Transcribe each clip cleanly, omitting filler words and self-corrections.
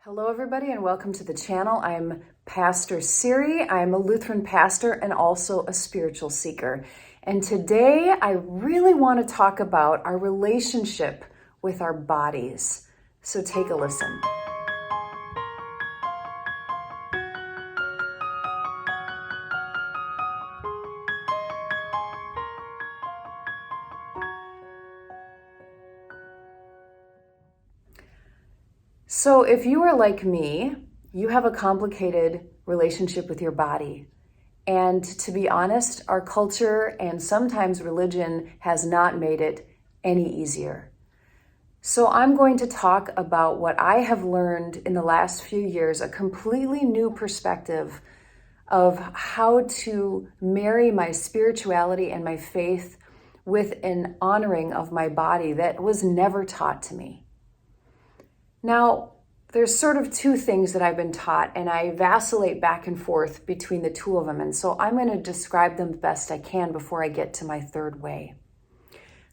Hello, everybody, and welcome to the channel. I'm Pastor Siri. I'm a Lutheran pastor and also a spiritual seeker. And today I really want to talk about our relationship with our bodies. So take a listen. So if you are like me, you have a complicated relationship with your body. And to be honest, our culture and sometimes religion has not made it any easier. So I'm going to talk about what I have learned in the last few years, a completely new perspective of how to marry my spirituality and my faith with an honoring of my body that was never taught to me. Now, there's sort of two things that I've been taught, and I vacillate back and forth between the two of them. And so I'm going to describe them the best I can before I get to my third way.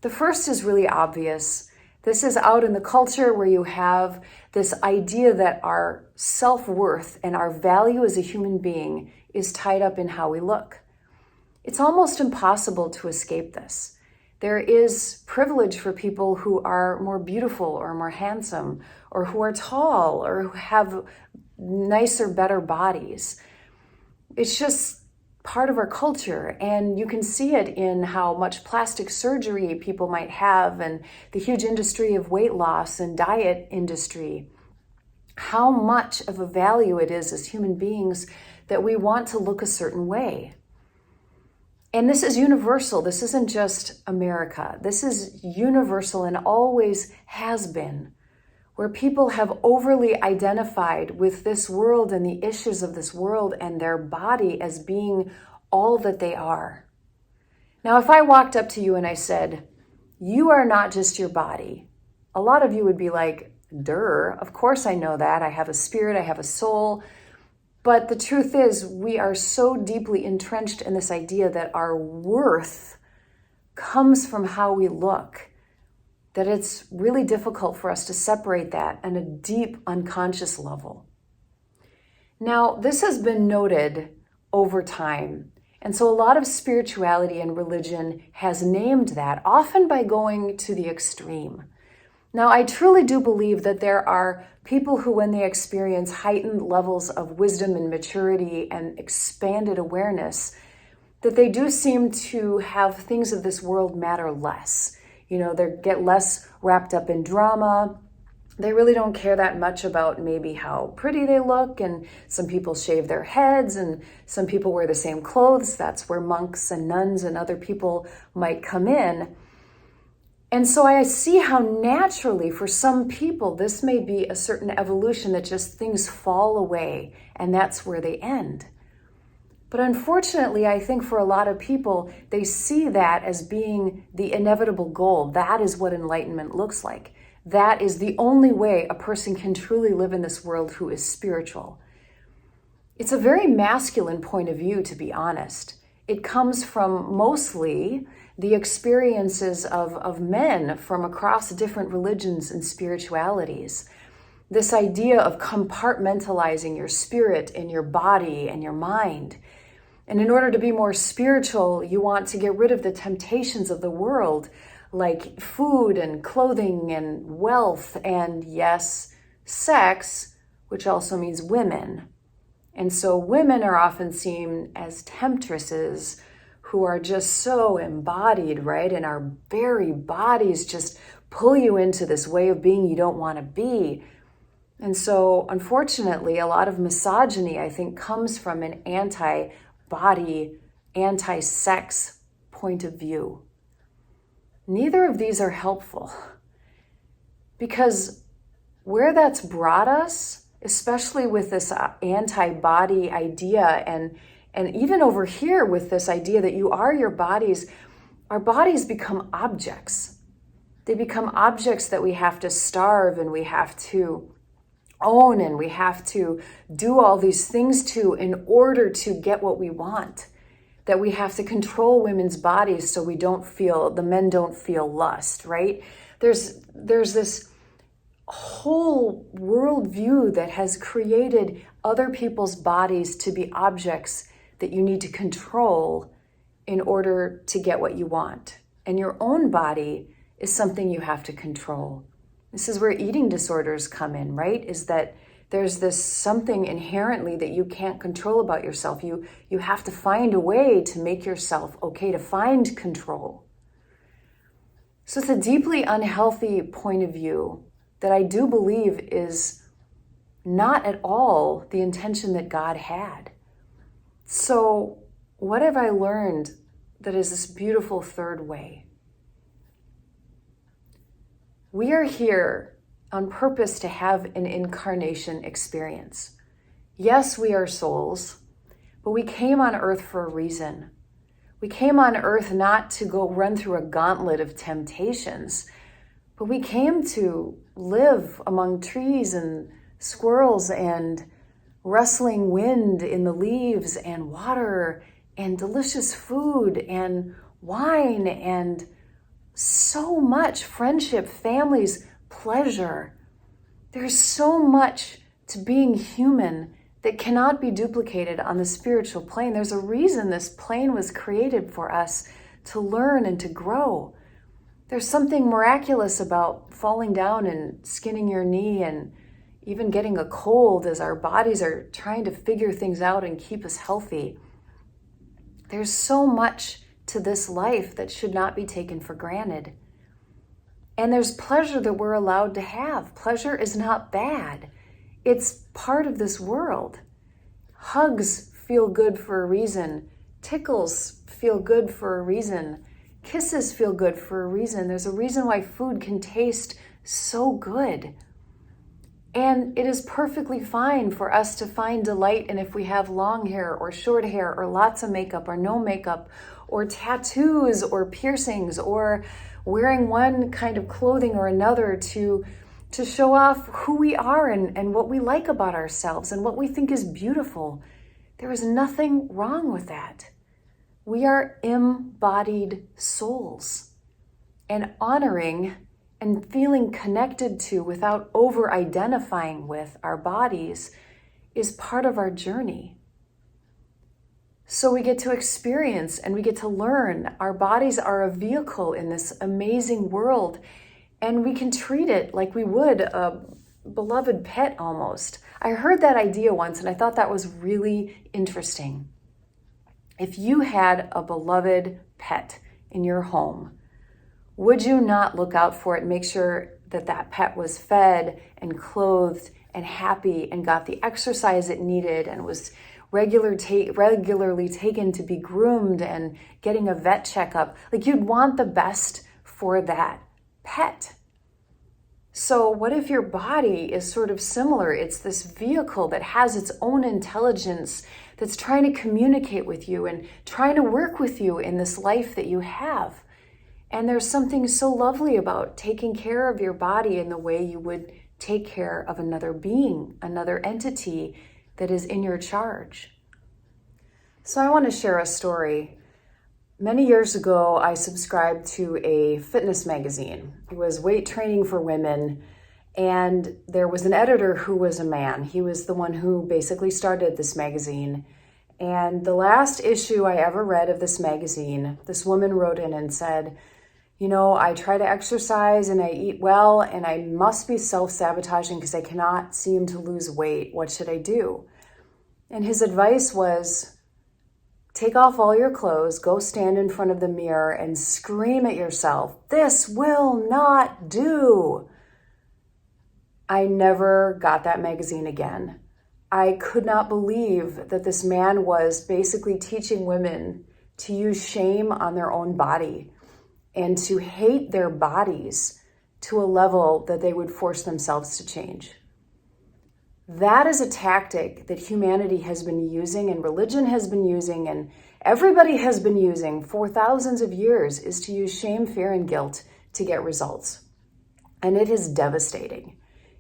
The first is really obvious. This is out in the culture where you have this idea that our self-worth and our value as a human being is tied up in how we look. It's almost impossible to escape this. There is privilege for people who are more beautiful or more handsome or who are tall or who have nicer, better bodies. It's just part of our culture, and you can see it in how much plastic surgery people might have and the huge industry of weight loss and diet industry. How much of a value it is as human beings that we want to look a certain way. And this is universal. This isn't just America. This is universal and always has been, where people have overly identified with this world and the issues of this world and their body as being all that they are. Now, if I walked up to you and I said, you are not just your body, a lot of you would be like, duh, of course I know that. I have a spirit, I have a soul. But the truth is, we are so deeply entrenched in this idea that our worth comes from how we look, that it's really difficult for us to separate that on a deep unconscious level. Now, this has been noted over time. And so a lot of spirituality and religion has named that, often by going to the extreme. Now, I truly do believe that there are people who, when they experience heightened levels of wisdom and maturity and expanded awareness, that they do seem to have things of this world matter less. You know, they get less wrapped up in drama. They really don't care that much about maybe how pretty they look, and some people shave their heads, and some people wear the same clothes. That's where monks and nuns and other people might come in. And so I see how naturally for some people this may be a certain evolution that just things fall away and that's where they end. But unfortunately, I think for a lot of people, they see that as being the inevitable goal. That is what enlightenment looks like. That is the only way a person can truly live in this world who is spiritual. It's a very masculine point of view, to be honest. It comes from mostly the experiences of men from across different religions and spiritualities. This idea of compartmentalizing your spirit and your body and your mind. And in order to be more spiritual, you want to get rid of the temptations of the world, like food and clothing and wealth and, yes, sex, which also means women. And so women are often seen as temptresses who are just so embodied, right? And our very bodies just pull you into this way of being you don't want to be. And so, unfortunately, a lot of misogyny, I think, comes from an anti-body, anti-sex point of view. Neither of these are helpful, because where that's brought us, especially with this anti-body idea and even over here with this idea that you are your bodies, our bodies become objects. They become objects that we have to starve and we have to own and we have to do all these things to in order to get what we want. That we have to control women's bodies so the men don't feel lust, right? There's this whole worldview that has created other people's bodies to be objects that you need to control in order to get what you want. And your own body is something you have to control. This is where eating disorders come in, right? Is that there's this something inherently that you can't control about yourself. You have to find a way to make yourself okay, to find control. So it's a deeply unhealthy point of view that I do believe is not at all the intention that God had. So what have I learned that is this beautiful third way? We are here on purpose to have an incarnation experience. Yes, we are souls, but we came on earth for a reason. We came on earth not to go run through a gauntlet of temptations, but we came to live among trees and squirrels and rustling wind in the leaves and water and delicious food and wine and so much friendship, families, pleasure. There's so much to being human that cannot be duplicated on the spiritual plane. There's a reason this plane was created for us to learn and to grow. There's something miraculous about falling down and skinning your knee and even getting a cold as our bodies are trying to figure things out and keep us healthy. There's so much to this life that should not be taken for granted. And there's pleasure that we're allowed to have. Pleasure is not bad. It's part of this world. Hugs feel good for a reason. Tickles feel good for a reason. Kisses feel good for a reason. There's a reason why food can taste so good. And it is perfectly fine for us to find delight in if we have long hair or short hair or lots of makeup or no makeup or tattoos or piercings or wearing one kind of clothing or another to show off who we are and what we like about ourselves and what we think is beautiful. There is nothing wrong with that. We are embodied souls, and honoring and feeling connected to without over-identifying with our bodies is part of our journey. So we get to experience and we get to learn. Our bodies are a vehicle in this amazing world, and we can treat it like we would a beloved pet almost. I heard that idea once and I thought that was really interesting. If you had a beloved pet in your home, would you not look out for it and make sure that that pet was fed and clothed and happy and got the exercise it needed and was regularly taken to be groomed and getting a vet checkup? Like, you'd want the best for that pet. So what if your body is sort of similar? It's this vehicle that has its own intelligence that's trying to communicate with you and trying to work with you in this life that you have. And there's something so lovely about taking care of your body in the way you would take care of another being, another entity that is in your charge. So I want to share a story. Many years ago, I subscribed to a fitness magazine. It was Weight Training for Women, and there was an editor who was a man. He was the one who basically started this magazine. And the last issue I ever read of this magazine, this woman wrote in and said, you know, I try to exercise and I eat well, and I must be self-sabotaging because I cannot seem to lose weight. What should I do? And his advice was, take off all your clothes, go stand in front of the mirror and scream at yourself, this will not do. I never got that magazine again. I could not believe that this man was basically teaching women to use shame on their own body and to hate their bodies to a level that they would force themselves to change. That is a tactic that humanity has been using and religion has been using and everybody has been using for thousands of years, is to use shame, fear, and guilt to get results. And it is devastating.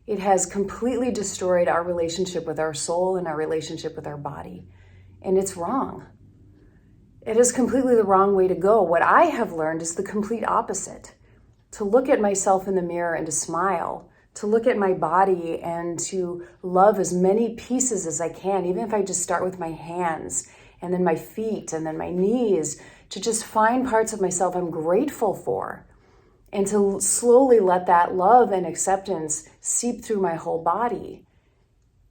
It has completely destroyed our relationship with our soul and our relationship with our body. And it's wrong. It is completely the wrong way to go. What I have learned is the complete opposite. To look at myself in the mirror and to smile, to look at my body and to love as many pieces as I can, even if I just start with my hands and then my feet and then my knees, to just find parts of myself I'm grateful for, and to slowly let that love and acceptance seep through my whole body.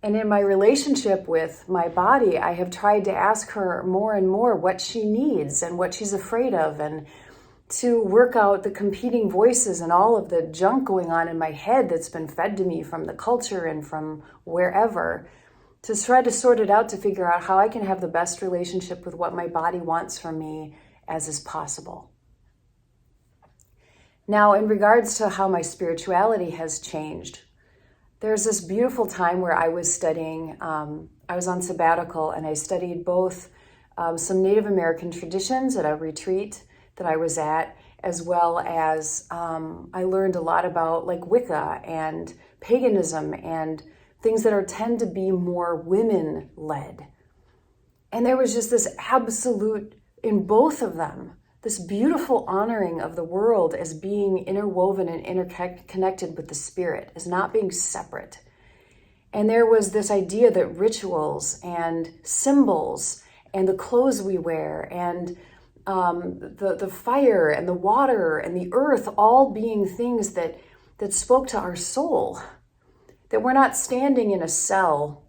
And in my relationship with my body, I have tried to ask her more and more what she needs and what she's afraid of, and to work out the competing voices and all of the junk going on in my head that's been fed to me from the culture and from wherever, to try to sort it out, to figure out how I can have the best relationship with what my body wants from me as is possible. Now, in regards to how my spirituality has changed, there's this beautiful time where I was studying, I was on sabbatical, and I studied both some Native American traditions at a retreat that I was at, as well as I learned a lot about like Wicca and paganism and things that tend to be more women-led. And there was just this absolute, in both of them, this beautiful honoring of the world as being interwoven and interconnected with the spirit, as not being separate. And there was this idea that rituals and symbols and the clothes we wear and the fire and the water and the earth all being things that spoke to our soul, that we're not standing in a cell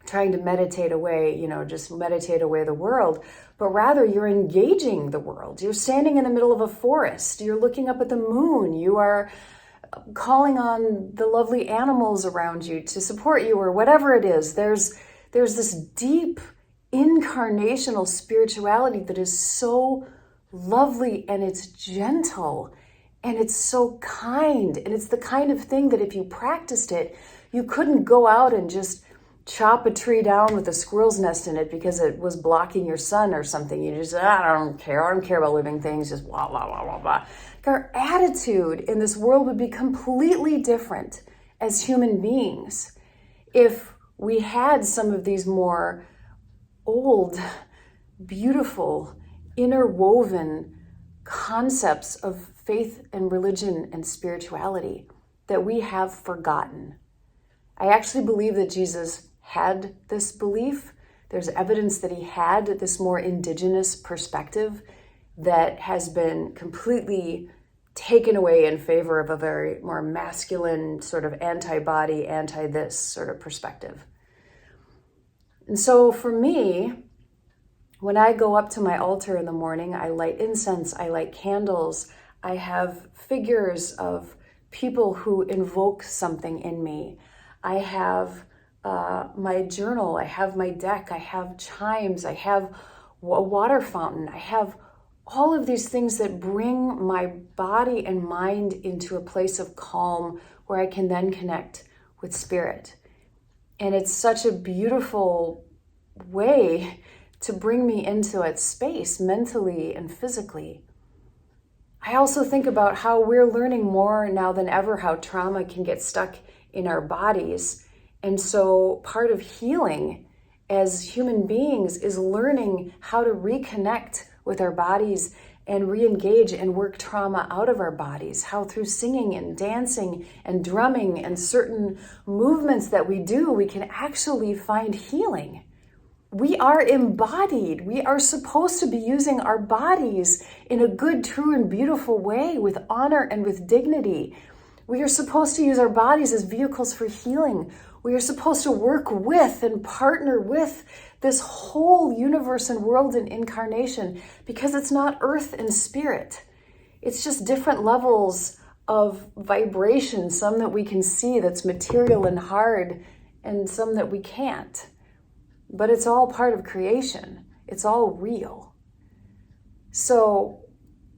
trying to meditate away, just meditate away the world, but rather you're engaging the world. You're standing in the middle of a forest. You're looking up at the moon. You are calling on the lovely animals around you to support you, or whatever it is. There's this deep incarnational spirituality that is so lovely, and it's gentle, and it's so kind, and it's the kind of thing that if you practiced it, you couldn't go out and just chop a tree down with a squirrel's nest in it because it was blocking your sun or something. You just, I don't care about living things, just blah, blah, blah, blah, blah. Our attitude in this world would be completely different as human beings if we had some of these more old, beautiful, interwoven concepts of faith and religion and spirituality that we have forgotten. I actually believe that Jesus had this belief. There's evidence that he had this more indigenous perspective that has been completely taken away in favor of a very more masculine sort of anti-body, anti-this sort of perspective. And so for me, when I go up to my altar in the morning, I light incense, I light candles, I have figures of people who invoke something in me. I have my journal, I have my deck, I have chimes, I have a water fountain, I have all of these things that bring my body and mind into a place of calm where I can then connect with spirit. And it's such a beautiful way to bring me into its space mentally and physically. I also think about how we're learning more now than ever how trauma can get stuck in our bodies. And so part of healing as human beings is learning how to reconnect with our bodies and re-engage and work trauma out of our bodies, how through singing and dancing and drumming and certain movements that we do, we can actually find healing. We are embodied. We are supposed to be using our bodies in a good, true, and beautiful way with honor and with dignity. We are supposed to use our bodies as vehicles for healing. We are supposed to work with and partner with this whole universe and world and incarnation, because it's not earth and spirit. It's just different levels of vibration, some that we can see that's material and hard, and some that we can't. But it's all part of creation. It's all real. So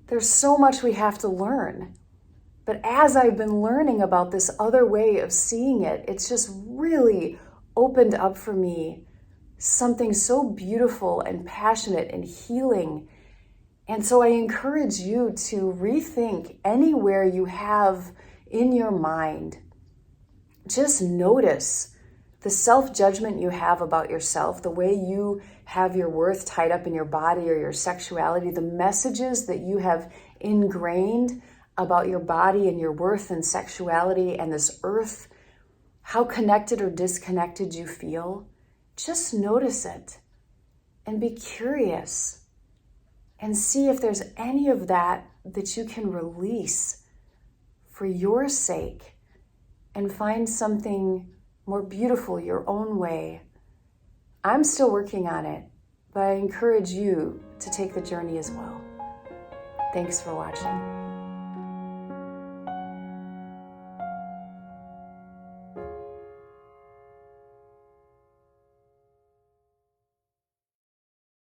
there's so much we have to learn. But as I've been learning about this other way of seeing it, it's just really opened up for me something so beautiful and passionate and healing. And so I encourage you to rethink anywhere you have in your mind. Just notice the self-judgment you have about yourself, the way you have your worth tied up in your body or your sexuality, the messages that you have ingrained about your body and your worth and sexuality and this earth, how connected or disconnected you feel, just notice it and be curious and see if there's any of that that you can release for your sake and find something more beautiful your own way. I'm still working on it, but I encourage you to take the journey as well. Thanks for watching.